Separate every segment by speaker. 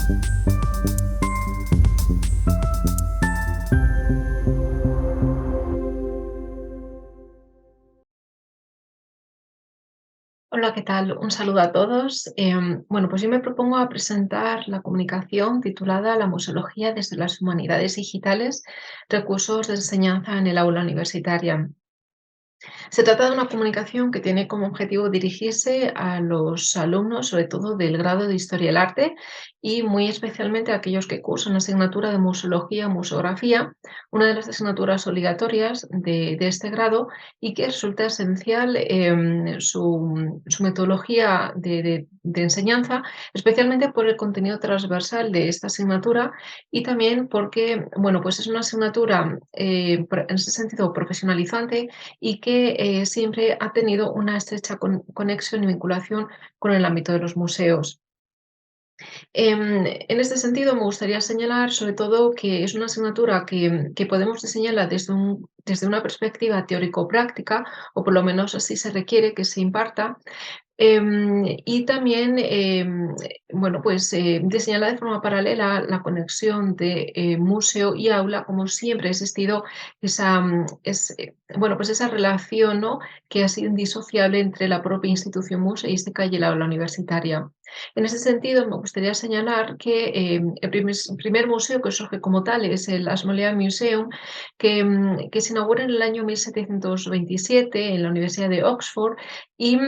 Speaker 1: Hola, ¿qué tal? Un saludo a todos. Bueno, pues yo me propongo a presentar la comunicación titulada La museología desde las humanidades digitales, recursos de enseñanza en el aula universitaria. Se trata de una comunicación que tiene como objetivo dirigirse a los alumnos, sobre todo del grado de Historia del Arte, y muy especialmente a aquellos que cursan la asignatura de Museología o Museografía, una de las asignaturas obligatorias de este grado y que resulta esencial su metodología de enseñanza, especialmente por el contenido transversal de esta asignatura y también porque, bueno, pues es una asignatura en ese sentido profesionalizante y que siempre ha tenido una estrecha conexión y vinculación con el ámbito de los museos. En este sentido, me gustaría señalar sobre todo que es una asignatura que podemos diseñarla desde una perspectiva teórico-práctica, o por lo menos así se requiere que se imparta, y también, bueno, pues diseñarla de forma paralela la conexión de museo y aula, como siempre ha existido bueno, pues esa relación, ¿no? Que ha sido indisociable entre la propia institución museística y el aula universitaria. En ese sentido, me gustaría señalar que primer museo que surge como tal es el Ashmolean Museum, que se inaugura en el año 1727 en la Universidad de Oxford y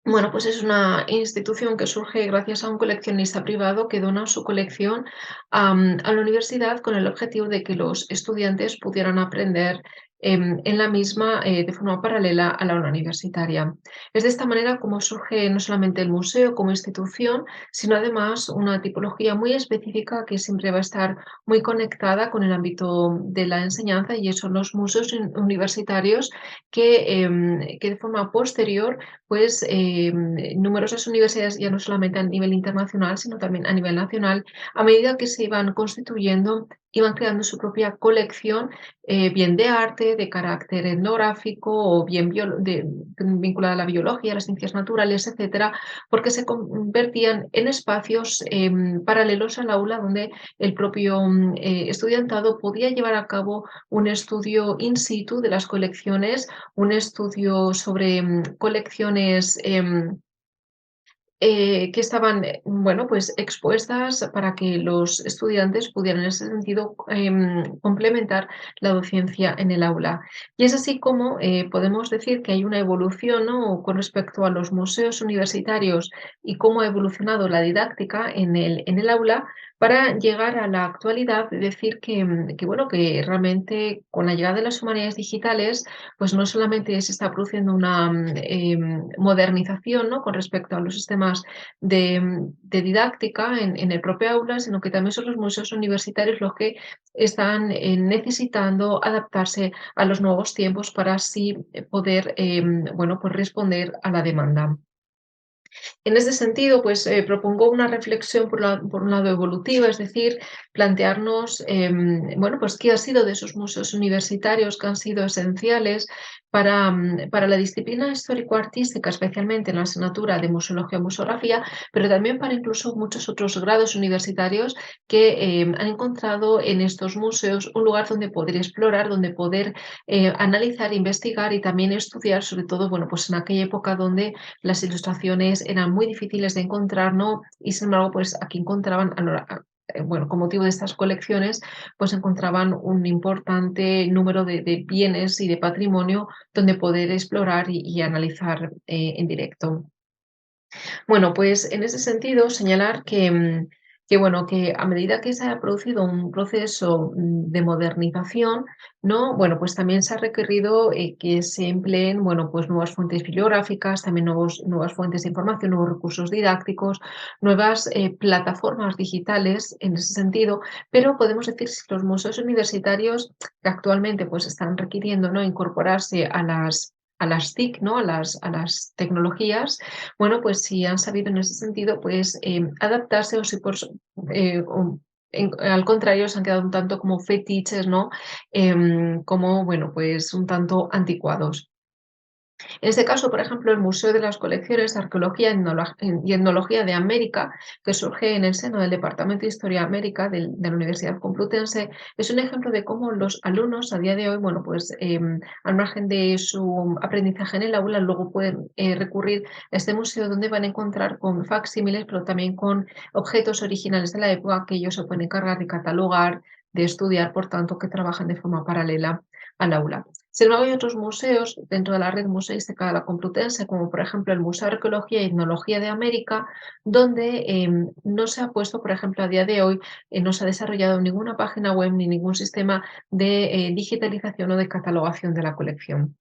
Speaker 1: bueno, pues es una institución que surge gracias a un coleccionista privado que dona su colección a la universidad con el objetivo de que los estudiantes pudieran aprender en la misma de forma paralela a la aula universitaria. Es de esta manera como surge no solamente el museo como institución, sino además una tipología muy específica que siempre va a estar muy conectada con el ámbito de la enseñanza y son los museos universitarios que de forma posterior pues numerosas universidades, ya no solamente a nivel internacional, sino también a nivel nacional, a medida que se iban constituyendo, iban creando su propia colección, bien de arte, de carácter etnográfico o bien vinculada a la biología, a las ciencias naturales, etcétera, porque se convertían en espacios paralelos al aula donde el propio estudiantado podía llevar a cabo un estudio in situ de las colecciones, un estudio sobre colecciones que estaban, bueno, pues expuestas para que los estudiantes pudieran en ese sentido complementar la docencia en el aula. Y es así como podemos decir que hay una evolución, ¿no? Con respecto a los museos universitarios y cómo ha evolucionado la didáctica en el aula para llegar a la actualidad, de decir que, bueno, que realmente con la llegada de las humanidades digitales, pues no solamente se está produciendo una modernización, ¿no? Con respecto a los sistemas de didáctica en el propio aula, sino que también son los museos universitarios los que están necesitando adaptarse a los nuevos tiempos para así poder bueno, pues responder a la demanda. En ese sentido, pues propongo una reflexión por un lado evolutiva, es decir, plantearnos, bueno, pues qué ha sido de esos museos universitarios que han sido esenciales para la disciplina histórico-artística, especialmente en la asignatura de museología o museografía, pero también para incluso muchos otros grados universitarios que han encontrado en estos museos un lugar donde poder explorar, donde poder analizar, investigar y también estudiar, sobre todo, bueno, pues en aquella época donde las ilustraciones eran muy difíciles de encontrar, ¿no? Y sin embargo, pues aquí encontraban, bueno, con motivo de estas colecciones, pues encontraban un importante número de bienes y de patrimonio donde poder explorar y analizar en directo. Bueno, pues en ese sentido señalar que bueno, que a medida que se ha producido un proceso de modernización, ¿no? Bueno, pues también se ha requerido que se empleen, bueno, pues nuevas fuentes bibliográficas, también nuevas fuentes de información, nuevos recursos didácticos, nuevas plataformas digitales en ese sentido, pero podemos decir que los museos universitarios que actualmente pues están requiriendo, ¿no? Incorporarse a las TIC, ¿no? A las tecnologías, bueno, pues si han sabido en ese sentido, pues adaptarse o si al contrario se han quedado un tanto como fetiches, ¿no? Como, bueno, pues un tanto anticuados. En este caso, por ejemplo, el Museo de las Colecciones de Arqueología y Etnología de América, que surge en el seno del Departamento de Historia América de la Universidad Complutense, es un ejemplo de cómo los alumnos a día de hoy, bueno, pues al margen de su aprendizaje en el aula, luego pueden recurrir a este museo donde van a encontrar con facsímiles, pero también con objetos originales de la época que ellos se pueden encargar de catalogar, de estudiar, por tanto, que trabajan de forma paralela al aula. Sin embargo, hay otros museos dentro de la red museística de la Complutense, como por ejemplo el Museo de Arqueología y Etnología de América, donde no se ha puesto, por ejemplo, a día de hoy, no se ha desarrollado ninguna página web ni ningún sistema de digitalización o de catalogación de la colección.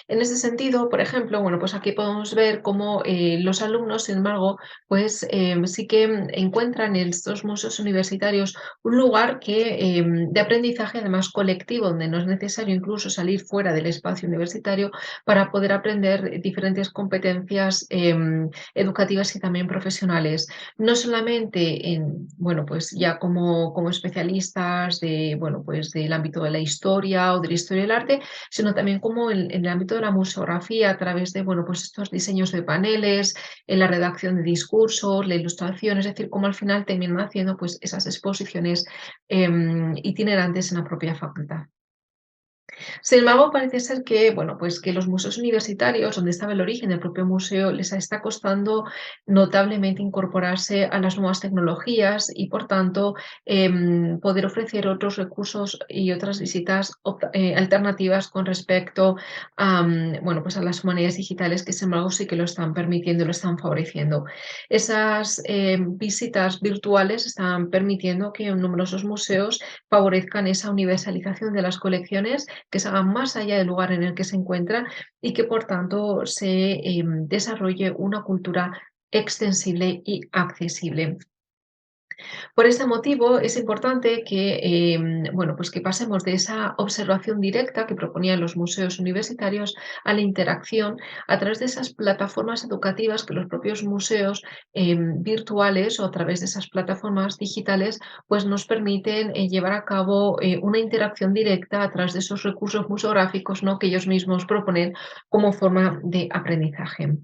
Speaker 1: En ese sentido, por ejemplo, bueno, pues aquí podemos ver cómo los alumnos, sin embargo, pues sí que encuentran en estos museos universitarios un lugar de aprendizaje además colectivo, donde no es necesario incluso salir fuera del espacio universitario para poder aprender diferentes competencias educativas y también profesionales. No solamente bueno, pues ya como especialistas bueno, pues del ámbito de la historia o de la historia del arte, sino también como en el ámbito de la museografía a través de, bueno, pues estos diseños de paneles, en la redacción de discursos, la ilustración, es decir, cómo al final terminan haciendo pues esas exposiciones itinerantes en la propia facultad. Sin embargo, parece ser que, bueno, pues que los museos universitarios, donde estaba el origen del propio museo, les está costando notablemente incorporarse a las nuevas tecnologías y, por tanto, poder ofrecer otros recursos y otras visitas alternativas con respecto a, bueno, pues a las humanidades digitales que, sin embargo, sí que lo están permitiendo y lo están favoreciendo. Esas visitas virtuales están permitiendo que numerosos museos favorezcan esa universalización de las colecciones, que se hagan más allá del lugar en el que se encuentra y que por tanto se desarrolle una cultura extensible y accesible. Por este motivo es importante que, bueno, pues que pasemos de esa observación directa que proponían los museos universitarios a la interacción a través de esas plataformas educativas que los propios museos virtuales o a través de esas plataformas digitales pues nos permiten llevar a cabo una interacción directa a través de esos recursos museográficos, ¿no?, que ellos mismos proponen como forma de aprendizaje.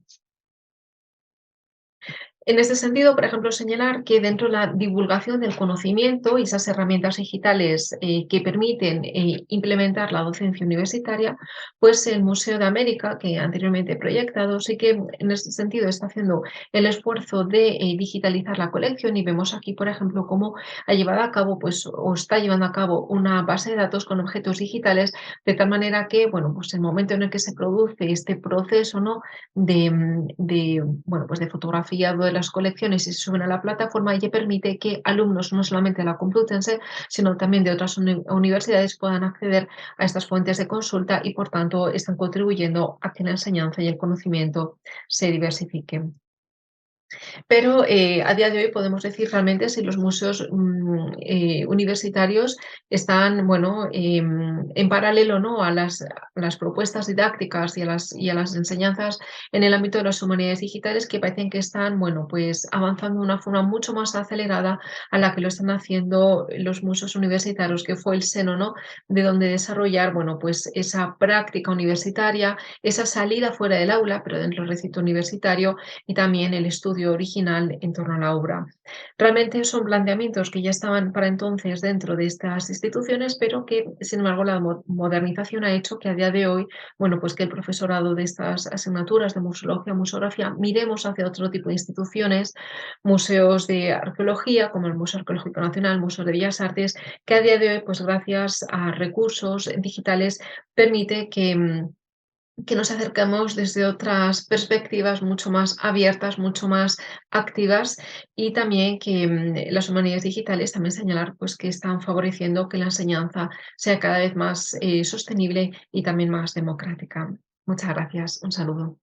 Speaker 1: En ese sentido, por ejemplo, señalar que dentro de la divulgación del conocimiento y esas herramientas digitales que permiten implementar la docencia universitaria, pues el Museo de América, que anteriormente he proyectado, sí que en ese sentido está haciendo el esfuerzo de digitalizar la colección y vemos aquí, por ejemplo, cómo ha llevado a cabo, pues, o está llevando a cabo una base de datos con objetos digitales, de tal manera que, bueno, pues el momento en el que se produce este proceso, ¿no?, bueno, pues de fotografiado de las colecciones y se suben a la plataforma, y permite que alumnos no solamente de la Complutense, sino también de otras universidades puedan acceder a estas fuentes de consulta y, por tanto, están contribuyendo a que la enseñanza y el conocimiento se diversifiquen. Pero a día de hoy podemos decir realmente si los museos universitarios están, bueno, en paralelo, ¿no?, a las propuestas didácticas y a las enseñanzas en el ámbito de las humanidades digitales, que parecen que están, bueno, pues avanzando de una forma mucho más acelerada a la que lo están haciendo los museos universitarios, que fue el seno, ¿no?, de donde desarrollar, bueno, pues esa práctica universitaria, esa salida fuera del aula, pero dentro del recinto universitario, y también el estudio original en torno a la obra. Realmente son planteamientos que ya estaban para entonces dentro de estas instituciones, pero que, sin embargo, la modernización ha hecho que a día de hoy, bueno, pues que el profesorado de estas asignaturas de museología, museografía, miremos hacia otro tipo de instituciones, museos de arqueología, como el Museo Arqueológico Nacional, Museo de Bellas Artes, que a día de hoy, pues gracias a recursos digitales, permite que nos acercamos desde otras perspectivas mucho más abiertas, mucho más activas, y también que las humanidades digitales también señalar pues que están favoreciendo que la enseñanza sea cada vez más sostenible y también más democrática. Muchas gracias. Un saludo.